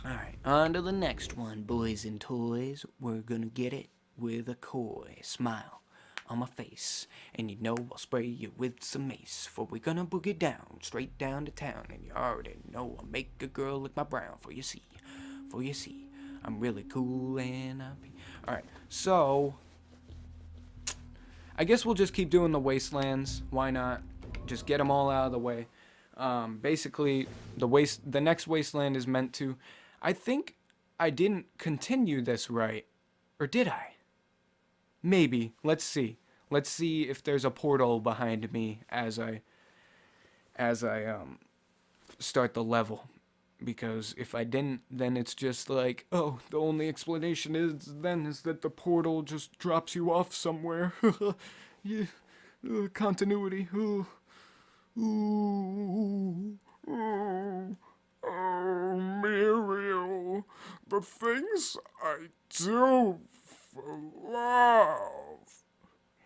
Alright, on to the next one, boys and toys. We're gonna get it with a coy smile on my face. And you know I'll spray you with some mace. For we're gonna boogie down, straight down to town. And you already know I'll make a girl lick my brown. For you see, I'm really cool and happy. Alright, so I guess we'll just keep doing the wastelands. Why not? Just get them all out of the way. Basically, the next wasteland is meant to... I think I didn't continue this right. Or did I? Maybe. Let's see. Let's see if there's a portal behind me as I start the level. Because if I didn't, then it's just like, oh, the only explanation is that the portal just drops you off somewhere. Yeah, continuity. Ooh, Muriel, the things I do for love.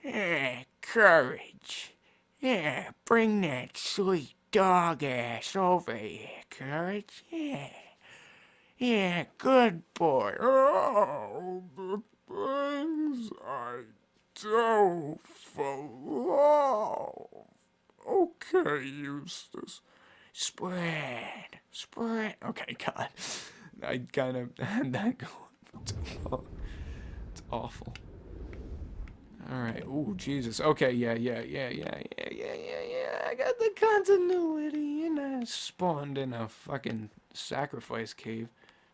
Yeah, courage. Yeah, bring that sweet dog ass over here, courage. Yeah. Yeah, good boy. Oh, the things I do for love. Okay, Eustace. Spread. Okay, God. I kind of had that going. It's awful. Alright, ooh, Jesus. Okay, yeah. I got the continuity, and I spawned in a fucking sacrifice cave.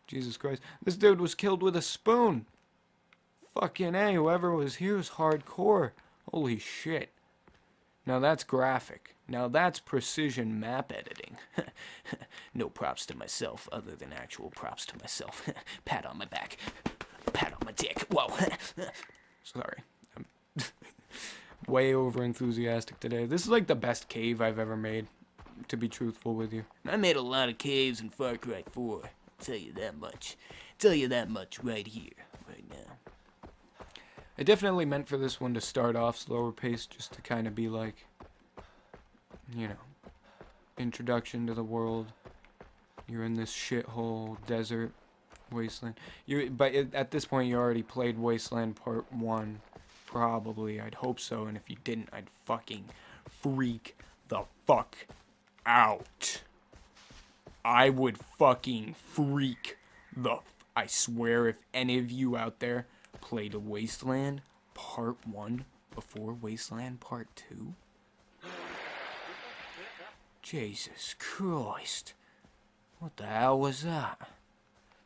Jesus Christ. This dude was killed with a spoon. Fucking A, whoever was here was hardcore. Holy shit. Now that's graphic. Now that's precision map editing. No props to myself, other than actual props to myself. Pat on my back. Pat on my dick. Whoa. Sorry. I'm way over enthusiastic today. This is like the best cave I've ever made, to be truthful with you. I made a lot of caves in Far Cry 4. I'll tell you that much. Tell you that much right here, right now. I definitely meant for this one to start off slower paced, just to kind of be like, you know, introduction to the world. You're in this shithole desert wasteland. But at this point, you already played Wasteland Part 1. Probably, I'd hope so. And if you didn't, I'd fucking freak the fuck out. I would fucking freak the... I swear, if any of you out there played a Wasteland Part 1 before Wasteland Part 2, Jesus Christ. What the hell was that?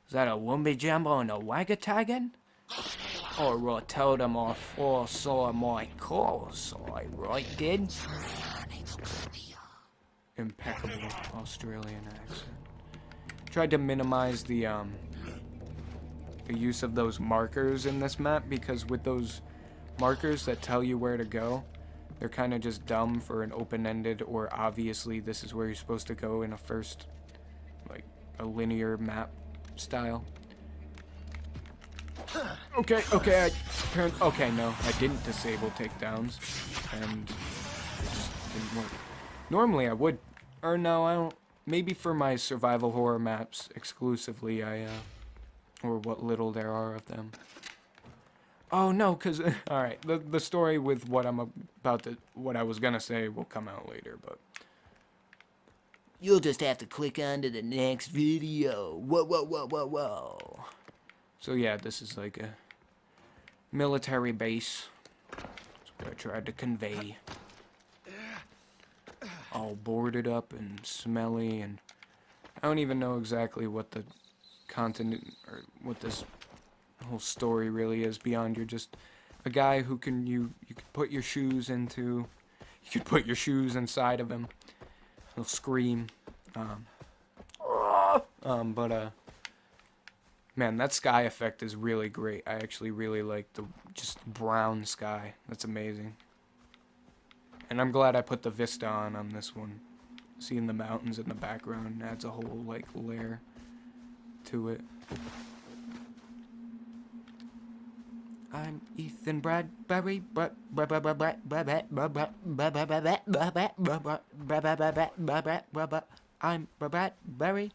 Is that a Wumby Jumbo and a Wagatagan? Or I told them I foresaw my cause, I right did? Impeccable Australian accent. Tried to minimize the use of those markers in this map, because with those markers that tell you where to go, they're kind of just dumb for an open-ended, or obviously this is where you're supposed to go in a first, like, a linear map style. Okay, no, I didn't disable takedowns, and it just didn't work. Normally I would, or no, I don't, maybe for my survival horror maps exclusively, or what little there are of them. Oh no, cause alright, the story with what what I was gonna say will come out later, but You'll just have to click on to the next video. Whoa. so yeah, this is like a military base. That's what I tried to convey. All boarded up and smelly, and I don't even know exactly what the content or what this whole story really is beyond you're just a guy who can you can put your shoes into, you could put your shoes inside of him. He'll scream. Man, that sky effect is really great. I actually really like the just brown sky. That's amazing. And I'm glad I put the Vista on this one. Seeing the mountains in the background adds a whole, like, layer to it. I'm Ethan Bradbury. I'm Bradbury.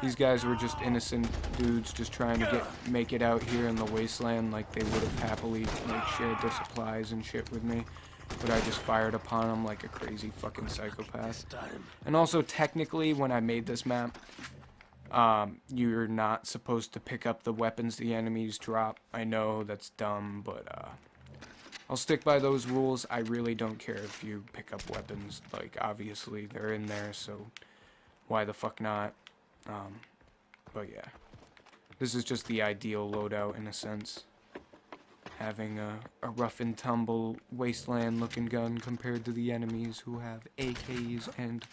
These guys were just innocent dudes just trying to make it out here in the wasteland, like they would have happily like shared their supplies and shit with me. But I just fired upon them like a crazy fucking psychopath. And also, technically, when I made this map, you're not supposed to pick up the weapons the enemies drop. I know that's dumb, but I'll stick by those rules. I really don't care if you pick up weapons. Like, obviously, they're in there, so why the fuck not? But yeah, this is just the ideal loadout in a sense. Having a rough and tumble wasteland looking gun compared to the enemies who have AKs and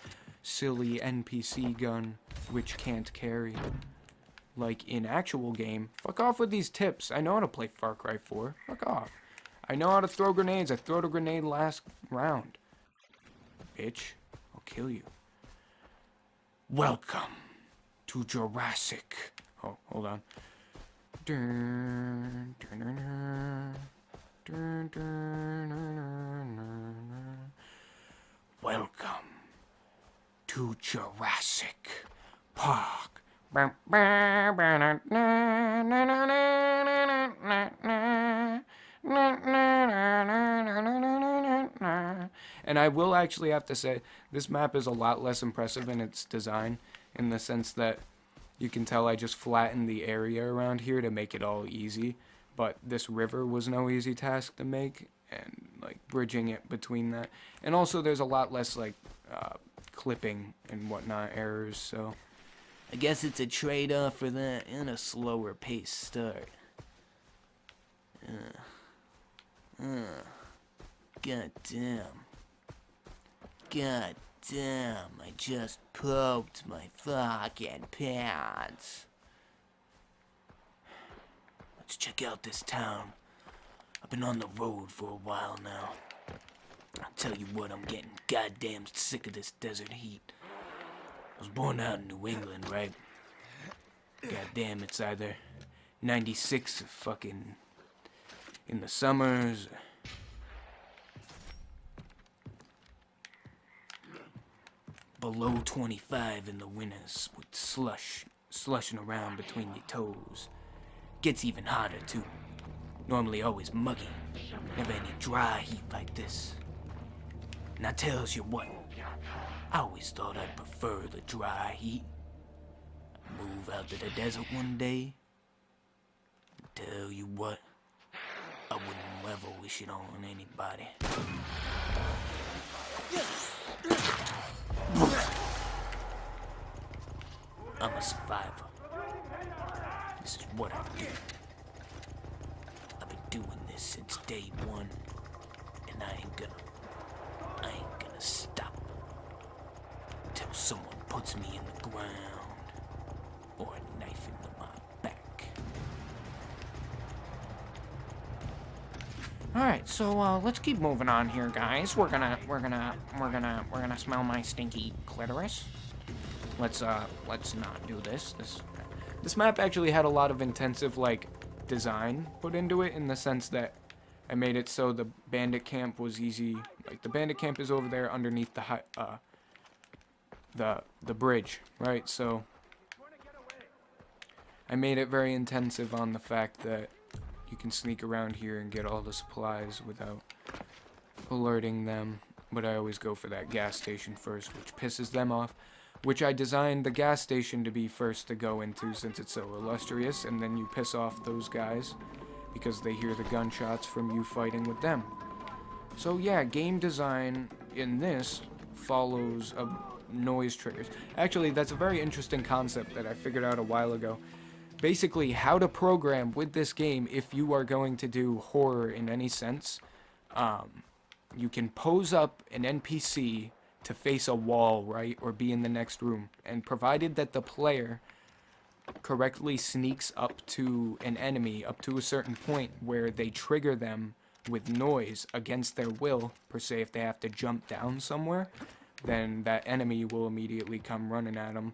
silly NPC gun which can't carry. Like in actual game, fuck off with these tips. I know how to play Far Cry 4. Fuck off. I know how to throw grenades. I threw a grenade last round. Bitch, I'll kill you. Welcome to Jurassic. Oh, hold on. Welcome to Jurassic Park. And I will actually have to say, this map is a lot less impressive in its design, in the sense that you can tell I just flattened the area around here to make it all easy. But this river was no easy task to make, and like bridging it between that. And also there's a lot less like clipping and whatnot errors, so I guess it's a trade-off for that and a slower pace start. God damn. God damn, I just poked my fucking pants. Let's check out this town. I've been on the road for a while now. I'll tell you what, I'm getting goddamn sick of this desert heat. I was born out in New England, right? Goddamn, it's either 96 fucking in the summers, below 25 in the winters with slushing around between your toes. Gets even hotter too. Normally always muggy. Never any dry heat like this. And I tells you what, I always thought I'd prefer the dry heat. Move out to the desert one day. Tell you what, I wouldn't ever wish it on anybody. I'm a survivor. This is what I do. I've been doing this since day one, and I ain't gonna stop till someone puts me in the ground or a knife into my back. All right, so let's keep moving on here, guys. We're gonna smell my stinky clitoris. Let's not do this. this map actually had a lot of intensive like design put into it, in the sense that I made it so the bandit camp was easy. Like the bandit camp is over there underneath the bridge, right? So I made it very intensive on the fact that you can sneak around here and get all the supplies without alerting them. But I always go for that gas station first, which pisses them off. Which I designed the gas station to be first to go into since it's so illustrious, and then you piss off those guys because they hear the gunshots from you fighting with them. So yeah, game design in this follows noise triggers. Actually, that's a very interesting concept that I figured out a while ago. Basically, how to program with this game if you are going to do horror in any sense. You can pose up an NPC to face a wall, right, or be in the next room, and provided that the player correctly sneaks up to an enemy up to a certain point where they trigger them with noise against their will, per se, if they have to jump down somewhere, then that enemy will immediately come running at them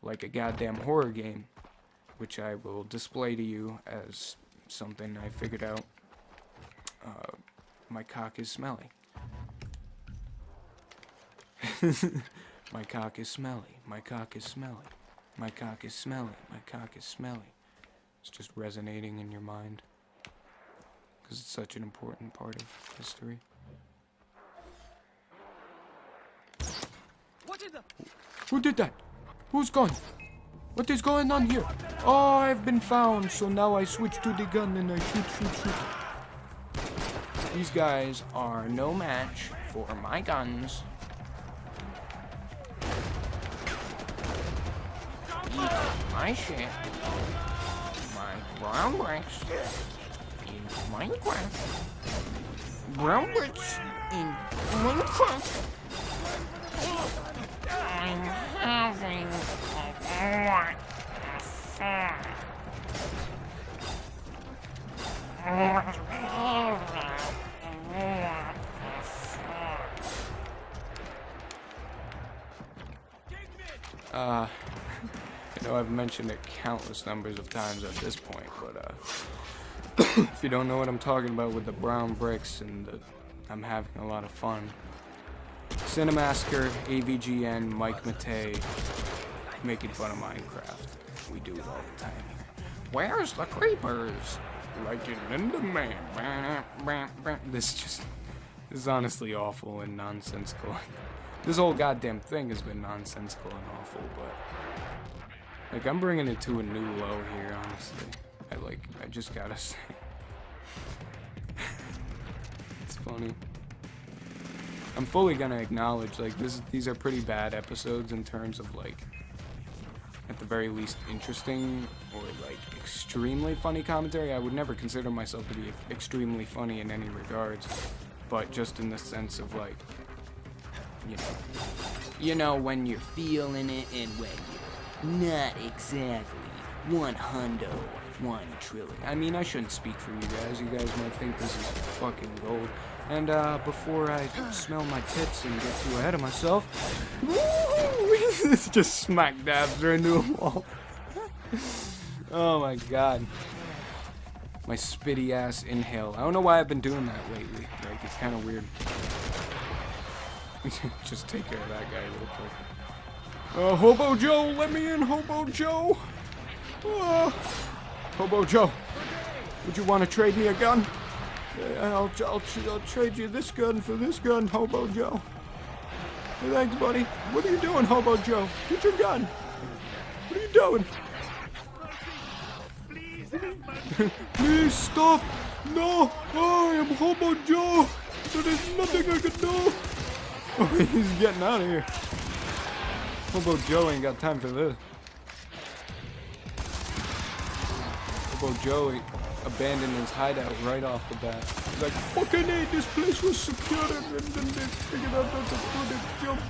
like a goddamn horror game, which I will display to you as something I figured out. My cock is smelly. My cock is smelly. My cock is smelly. My cock is smelly. My cock is smelly. It's just resonating in your mind. Because it's such an important part of history. Who did that? Who's gone? What is going on here? Oh, I've been found, so now I switch to the gun and I shoot. These guys are no match for my guns. Eat my shit. My brown bricks in Minecraft. Brown bricks in Minecraft. I'm having a lot of fun. I know I've mentioned it countless numbers of times at this point, but if you don't know what I'm talking about with the brown bricks and I'm having a lot of fun. Cinemasker, AVGN, Mike Matei, making fun of Minecraft. We do it all the time here. Where's the creepers? Like an Enderman. This is honestly awful and nonsensical. This whole goddamn thing has been nonsensical and awful, but like I'm bringing it to a new low here, honestly. I just gotta say, it's funny. I'm fully gonna acknowledge like these are pretty bad episodes in terms of like, at the very least, interesting or like extremely funny commentary. I would never consider myself to be extremely funny in any regards, but just in the sense of like, You know when you're feeling it and when you're not exactly 1 trillion. I mean, I shouldn't speak for you guys. You guys might think this is fucking gold. And before I smell my tits and get too ahead of myself, it's just smack dabs her into a wall. Oh my god. My spitty ass inhale. I don't know why I've been doing that lately. Like, it's kind of weird. Just take care of that guy real quick. Hobo Joe, let me in, Hobo Joe. Hobo Joe, would you want to trade me a gun? I'll trade you this gun for this gun, Hobo Joe. Hey, thanks, buddy. What are you doing, Hobo Joe? Get your gun. What are you doing? Please stop. No, I am Hobo Joe. There is nothing I can do. Oh, he's getting out of here. Hobo Joe ain't got time for this. Hobo Joe abandoned his hideout right off the bat. He's like, fucking A, this place was secure, and then they figured out that the jump.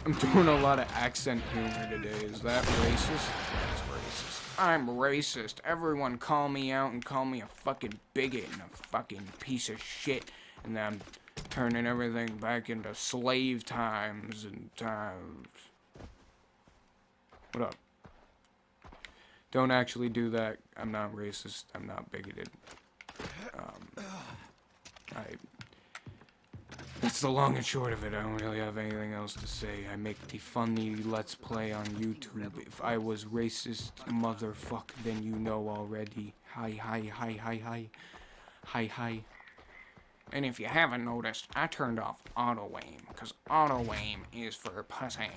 I'm doing a lot of accent humor today. Is that racist? That's racist. I'm racist. Everyone call me out and call me a fucking bigot and a fucking piece of shit. And then I'm turning everything back into slave times and times. What up? Don't actually do that. I'm not racist. I'm not bigoted. That's the long and short of it. I don't really have anything else to say. I make the funny Let's Play on YouTube. If I was racist, motherfuck, then you know already. Hi. And if you haven't noticed, I turned off auto-aim, because auto-aim is for pussies.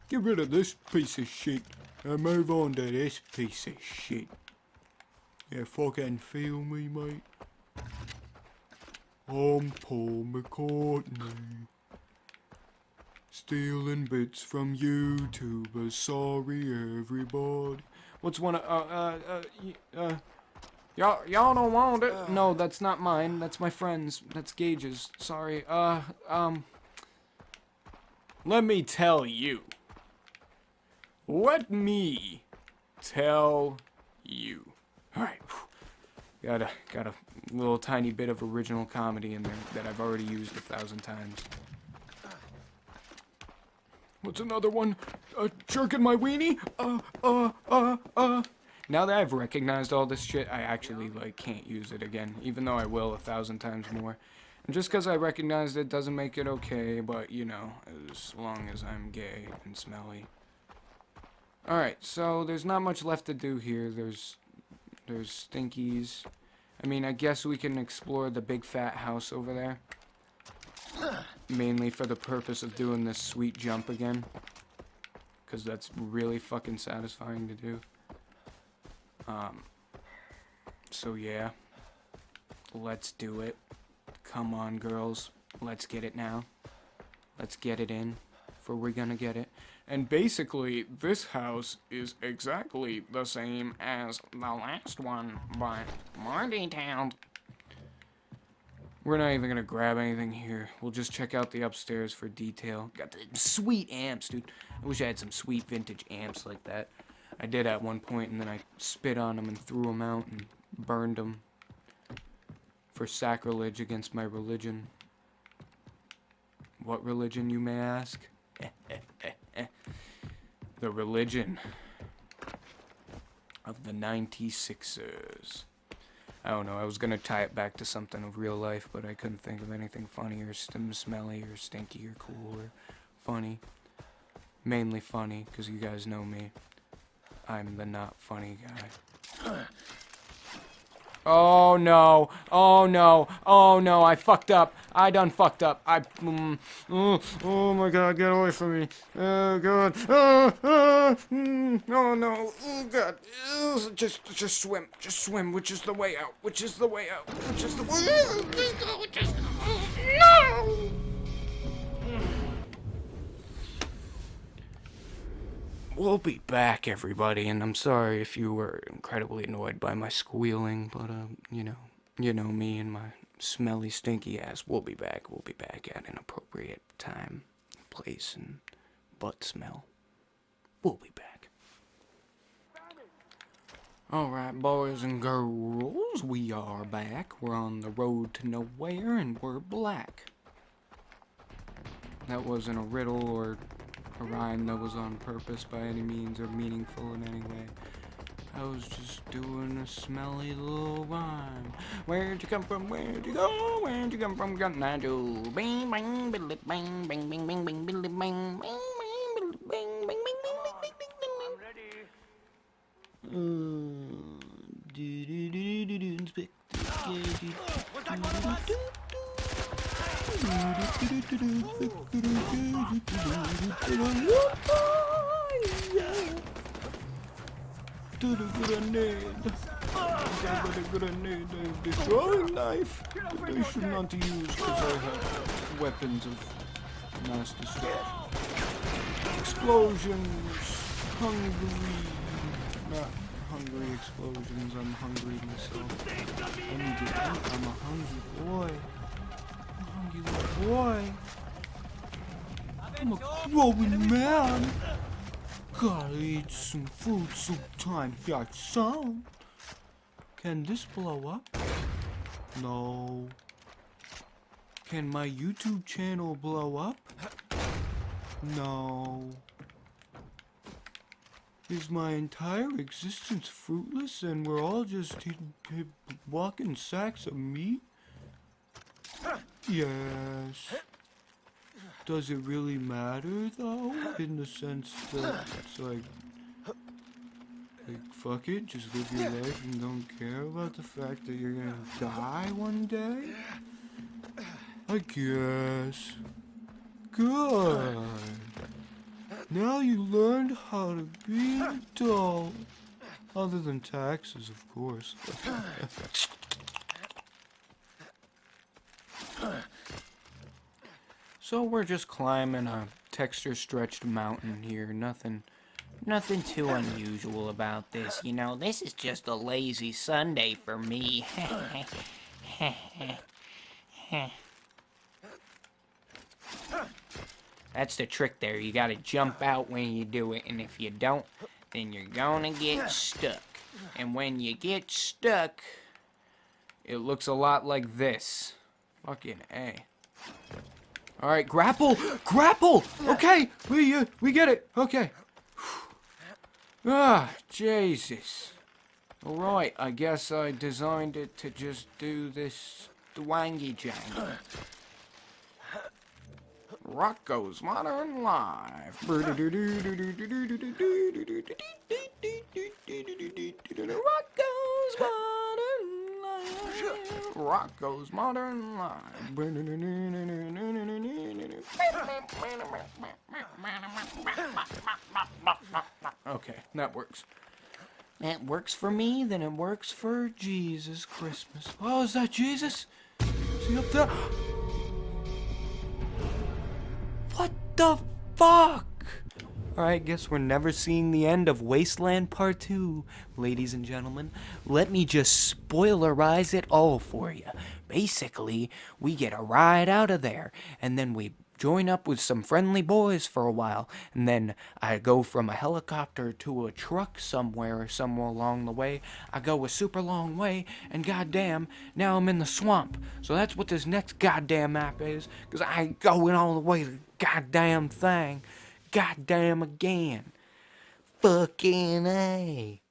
Get rid of this piece of shit and move on to this piece of shit. You fucking feel me, mate? I'm Paul McCartney. Stealing bits from YouTubers. Sorry, everybody. What's one of, Y'all don't want it. No, that's not mine. That's my friend's. That's Gage's. Sorry. Let me tell you. Let me tell you. Alright. Got a little tiny bit of original comedy in there that I've already used 1,000 times. What's another one? Jerking my weenie? Now that I've recognized all this shit, I actually, like, can't use it again. Even though I will 1,000 times more. Just because I recognized it doesn't make it okay, but you know, as long as I'm gay and smelly. Alright, so there's not much left to do here. There's stinkies. I mean, I guess we can explore the big fat house over there. Mainly for the purpose of doing this sweet jump again. Because that's really fucking satisfying to do. So yeah. Let's do it. Come on, girls. Let's get it now. Let's get it in. For we're gonna get it. And basically, this house is exactly the same as the last one, but more detailed. We're not even gonna grab anything here. We'll just check out the upstairs for detail. Got the sweet amps, dude. I wish I had some sweet vintage amps like that. I did at one point, and then I spit on them and threw them out and burned them. For sacrilege against my religion. What religion, you may ask? The religion of the 96ers. I don't know, I was gonna tie it back to something of real life, but I couldn't think of anything funny or smelly or stinky or cool or funny. Mainly funny, because you guys know me. I'm the not funny guy. Oh no, oh no, oh no, I fucked up. I done fucked up. Oh my god, get away from me. Oh god. Oh no, oh god. Just swim, which is the way out, which is the way out, which is the way out. No! We'll be back, everybody, and I'm sorry if you were incredibly annoyed by my squealing, but, you know me and my smelly, stinky ass. We'll be back at an appropriate time, place, and butt smell. We'll be back. Alright, boys and girls, we are back. We're on the road to nowhere, and we're black. That wasn't a riddle or a rhyme that was on purpose by any means or meaningful in any way. I was just doing a smelly little rhyme. Where'd you come from? Where'd you go? Where'd you come from? Got I do. Bing bang bing bang bing bing bing bing bing bing bing bing bing bing Grenade, a destroying knife that they should not use because I have weapons of mass destruction. Explosions, hungry, not hungry explosions, I'm hungry myself. I need to eat, I'm a hungry boy. I'm a hungry little boy. I'm a growing man. Gotta eat some food sometime, yeah, son. Can this blow up? No. Can my YouTube channel blow up? No. Is my entire existence fruitless and we're all just walking sacks of meat? Yes. Does it really matter though? In the sense that it's like fuck it, just live your life and don't care about the fact that you're gonna die one day? I guess. Good. Now you learned how to be an adult. Other than taxes, of course. So we're just climbing a texture-stretched mountain here. Nothing too unusual about this. You know, this is just a lazy Sunday for me. That's the trick there. You gotta jump out when you do it, and if you don't, then you're gonna get stuck. And when you get stuck, it looks a lot like this. Fucking A. Alright, grapple! Grapple! Okay, we get it. Okay. Ah, Jesus. Alright, I guess I designed it to just do this Wangy jangy. Rocco's Modern Life. Rocco's Modern Life. Rocco's Modern Life. Okay, that works. That works for me, then it works for Jesus Christmas. Oh, is that Jesus? Is he up there? What the fuck? Alright, guess we're never seeing the end of Wasteland Part 2. Ladies and gentlemen, let me just spoilerize it all for you. Basically, we get a ride out of there, and then we join up with some friendly boys for a while, and then I go from a helicopter to a truck somewhere along the way. I go a super long way, and goddamn, now I'm in the swamp. So that's what this next goddamn map is, because I ain't going all the way to the goddamn thing. Goddamn again. Fucking A.